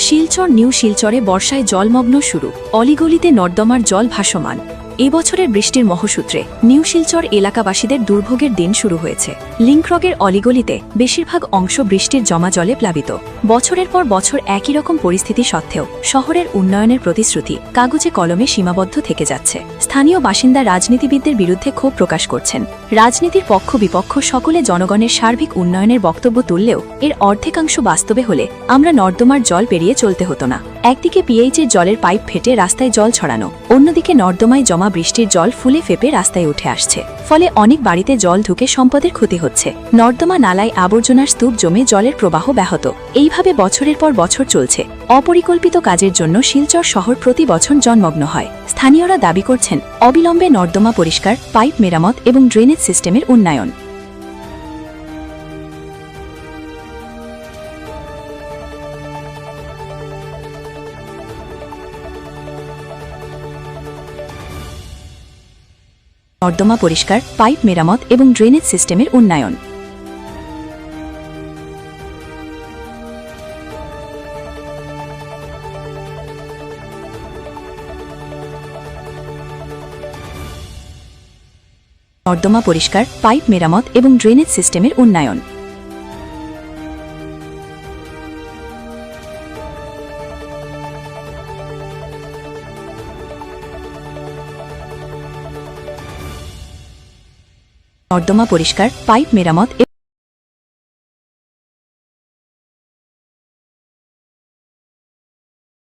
Silchar new শিলচরে বর্ষায় জলমগ্ন শুরু, অলিগলিতে নর্দমার জল ভাসমান। এবছরের বৃষ্টির মহসূত্রে নিউ শিলচর এলাকাবাসীদের দুর্ভোগের দিন শুরু হয়েছে। লিংক্রগের অলিগলিতে বেশিরভাগ অংশ বৃষ্টির জমা জলে প্লাবিত। বছরের পর বছর একই রকম পরিস্থিতি সত্ত্বেও শহরের উন্নয়নের প্রতিশ্রুতি কাগজে কলমে সীমাবদ্ধ থেকে যাচ্ছে। স্থানীয় বাসিন্দা রাজনীতিবিদদের বিরুদ্ধে ক্ষোভ প্রকাশ করছেন। রাজনীতির পক্ষ বিপক্ষ সকলে জনগণের সার্বিক উন্নয়নের বক্তব্য তুললেও এর অর্ধেকাংশ বাস্তবে হলে আমরা নর্দমার জল পেরিয়ে চলতে হতো না। একদিকে পিএইচের জলের পাইপ ফেটে রাস্তায় জল ছড়ানো, অন্যদিকে নর্দমায় জমা বৃষ্টির জল ফুলে ফেপে রাস্তায় উঠে আসছে। ফলে অনেক বাড়িতে জল ঢুকে সম্পদের ক্ষতি হচ্ছে। নর্দমা নালায় আবর্জনার স্তূপ জমে জলের প্রবাহ ব্যাহত। এইভাবে বছরের পর বছর চলছে। অপরিকল্পিত কাজের জন্য শিলচর শহর প্রতি বছর জলমগ্ন হয়। স্থানীয়রা দাবি করছেন অবিলম্বে নর্দমা পরিষ্কার, পাইপ মেরামত এবং ড্রেনেজ সিস্টেমের উন্নয়ন। নর্দমা পরিষ্কার, পাইপ মেরামত এবং ড্রেনেজ সিস্টেমের উন্নয়ন। নর্দমা পরিষ্কার, পাইপ মেরামত এবং ড্রেনেজ সিস্টেমের উন্নয়ন। নর্দমা পরিষ্কার, পাইপ মেরামত